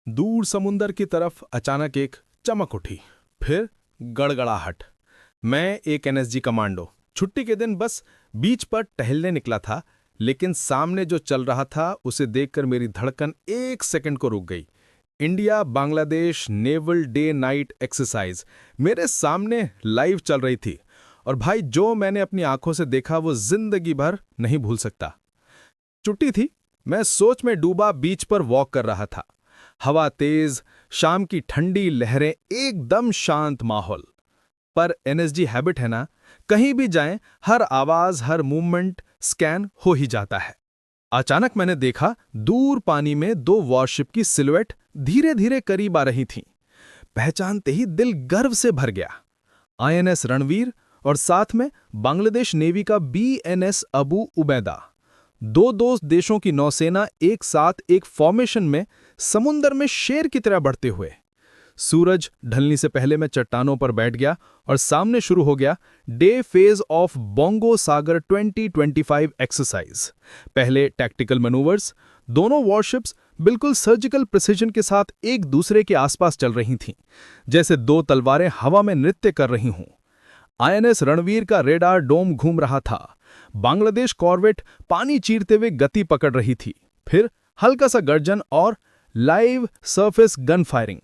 दूर समुंदर की तरफ अचानक एक चमक उठी, फिर गड़गड़ाहट। मैं एक एनएसजी कमांडो छुट्टी के दिन बस बीच पर टहलने निकला था, लेकिन सामने जो चल रहा था उसे देखकर मेरी धड़कन एक सेकंड को रुक गई। India Bangladesh naval day night exercise मेरे सामने लाइव चल रही थी, और भाई जो मैंने अपनी आंखों से देखा वो जिंदगी भर नहीं भूल सकता। छुट्टी थी, मैं सोच में डूबा बीच पर वॉक कर रहा था। हवा तेज, शाम की ठंडी लहरें, एकदम शांत माहौल। पर एनएसजी हैबिट है ना, कहीं भी जाएं हर आवाज हर मूवमेंट स्कैन हो ही जाता है। अचानक मैंने देखा दूर पानी में दो वॉरशिप की सिलुएट धीरे धीरे करीब आ रही थीं। पहचानते ही दिल गर्व से भर गया। आईएनएस रणवीर और साथ में बांग्लादेश नेवी का बीएनएस अबू उबैदा। दो दोस्त देशों की नौसेना एक साथ एक फॉर्मेशन में समुंदर में शेर की तरह बढ़ते हुए। सूरज ढलने से पहले मैं चट्टानों पर बैठ गया और सामने शुरू हो गया day phase of bongo Sagar 2025 exercise. पहले टैक्टिकल मैनूवर्स, दोनों वॉरशिप्स बिल्कुल सर्जिकल प्रिसिजन के साथ एक दूसरे के आसपास चल रही थीं, जैसे दो तलवारें हवा में नृत्य कर रही हों। आईएनएस रणवीर का रेडार डोम घूम रहा था। बांग्लादेश कॉर्वेट पानी चीरते हुए गति पकड़ रही थी। फिर हल्का सा गर्जन और लाइव सरफेस गन फायरिंग।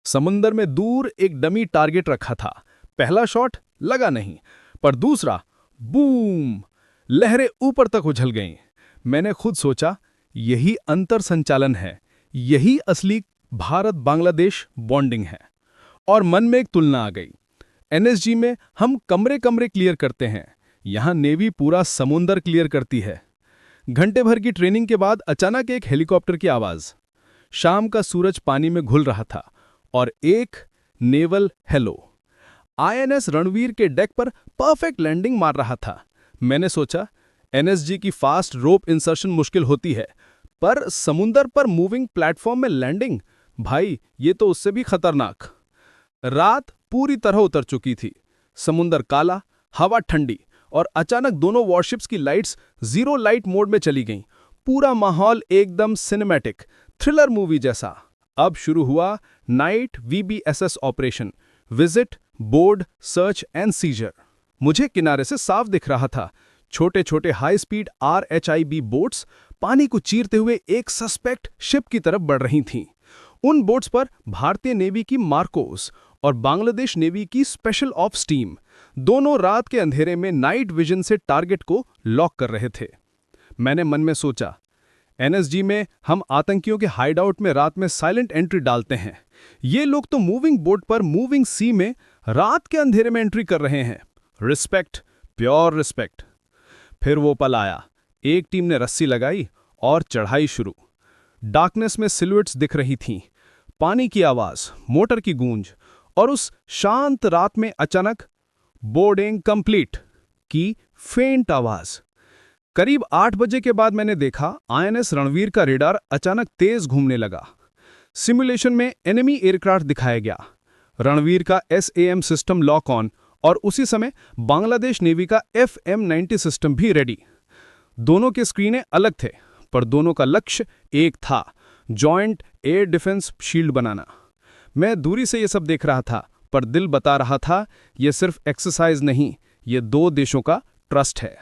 समुंदर में दूर एक डमी टारगेट रखा था। पहला शॉट लगा नहीं, पर दूसरा बूम, लहरें ऊपर तक उछल गईं। मैंने खुद सोचा, यही अंतर संचालन है, यही असली भारत बांग्लादेश बॉन्डिंग है। और मन में एक तुलना आ गई। एनएसजी में हम कमरे कमरे क्लियर करते हैं, यहां नेवी पूरा समुंदर क्लियर करती है। घंटे भर की ट्रेनिंग के बाद अचानक एक हेलीकॉप्टर की आवाज। शाम का सूरज पानी में घुल रहा था और एक नेवल हेलो आईएनएस रणवीर के डेक पर परफेक्ट लैंडिंग मार रहा था। मैंने सोचा, एनएसजी की फास्ट रोप इंसर्शन मुश्किल होती है, पर समुंदर पर मूविंग प्लेटफॉर्म में लैंडिंग, भाई ये तो उससे भी खतरनाक। रात पूरी तरह उतर चुकी थी। समुंदर काला, हवा ठंडी, और अचानक दोनों वॉरशिप्स की लाइट्स जीरो लाइट मोड में चली गईं। पूरा माहौल एकदम सिनेमैटिक, थ्रिलर मूवी जैसा। अब शुरू हुआ night VBSS operation, visit, board, search and seizure. मुझे किनारे से साफ दिख रहा था। छोटे छोटे हाई स्पीड आरएचआईबी बोट्स पानी को चीरते हुए एक सस्पेक्ट शिप की तरफ बढ़ रही थीं। उन बोट्स पर भारतीय नेवी की मार्कोस और बांग्लादेश नेवी की स्पेशल ऑप्स टीम दोनों रात के अंधेरे में नाइट विजन से टारगेट को लॉक कर रहे थे। मैंने मन में सोचा, एनएसजी में हम आतंकियों के हाइडआउट में रात में साइलेंट एंट्री डालते हैं, ये लोग तो मूविंग बोट पर मूविंग सी में रात के अंधेरे में एंट्री कर रहे हैं। Respect, pure respect. फिर वो पल आया। एक टीम ने रस्सी लगाई और चढ़ाई शुरू। डार्कनेस में सिलुएट्स दिख रही थीं, पानी की आवाज, मोटर की गूंज, और उस शांत रात में अचानक बोर्डिंग कंप्लीट की फेंट आवाज। करीब 8 बजे के बाद मैंने देखा आईएनएस रणवीर का रेडार अचानक तेज घूमने लगा। सिमुलेशन में एनिमी एयरक्राफ्ट दिखाया गया। रणवीर का एसएएम सिस्टम लॉक ऑन, और उसी समय बांग्लादेश नेवी का FM-90 सिस्टम भी रेडी। दोनों के स्क्रीनें अलग थे, पर दोनों का लक्ष्य एक था, जॉइंट एयर डिफेंस शील्ड बनाना। मैं दूरी से ये सब देख रहा था, पर दिल बता रहा था, ये सिर्फ एक्सरसाइज नहीं, ये दो देशों का ट्रस्ट है।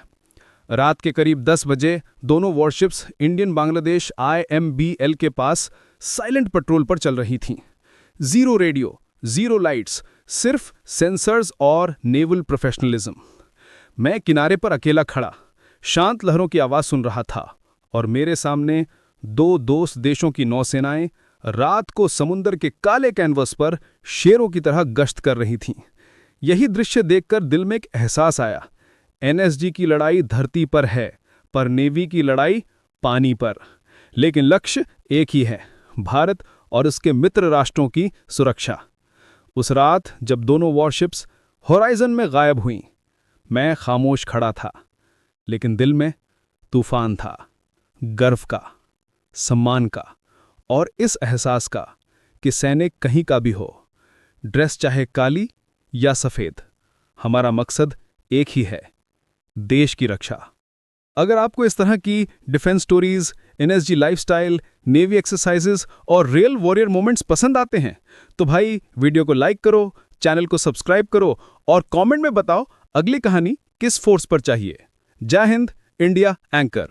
रात के करीब 10 बजे दोनों वॉरशिप्स इंडियन बांग्लादेश IMBL के पास साइलेंट पेट्रोल पर चल रही थीं। जीरो रेडियो, जीरो लाइट्स, सिर्फ सेंसर्स और नेवल प्रोफेशनलिज्म। मैं किनारे पर अकेला खड़ा, शांत लहरों की आवाज सुन रहा था, और मेरे सामने दो दोस्त देशों की नौसेनाएं रात को समुंदर के काले कैनवस पर शेरों की तरह गश्त कर रही थीं। यही दृश्य देखकर दिल में एक एहसास आया, एनएसजी की लड़ाई धरती पर है, पर नेवी की लड़ाई पानी पर। लेकिन लक्ष्य एक ही है, भारत और उसके मित्र राष्ट्रों की सुरक्षा। उस रात जब दोनों वॉरशिप्स होराइजन में गायब हुईं, मैं खामोश खड़ा था, लेकिन दिल में तूफान था, गर्व का, सम्मान का, और इस एहसास का कि सैनिक कहीं का भी हो, ड्रेस चाहे काली या सफेद, हमारा मकसद एक ही है, देश की रक्षा। अगर आपको इस तरह की defence stories, NSG lifestyle, navy exercises और रियल वॉरियर मोमेंट्स पसंद आते हैं तो भाई वीडियो को लाइक करो, चैनल को सब्सक्राइब करो और कमेंट में बताओ अगली कहानी किस फोर्स पर चाहिए। जय हिंद, इंडिया एंकर।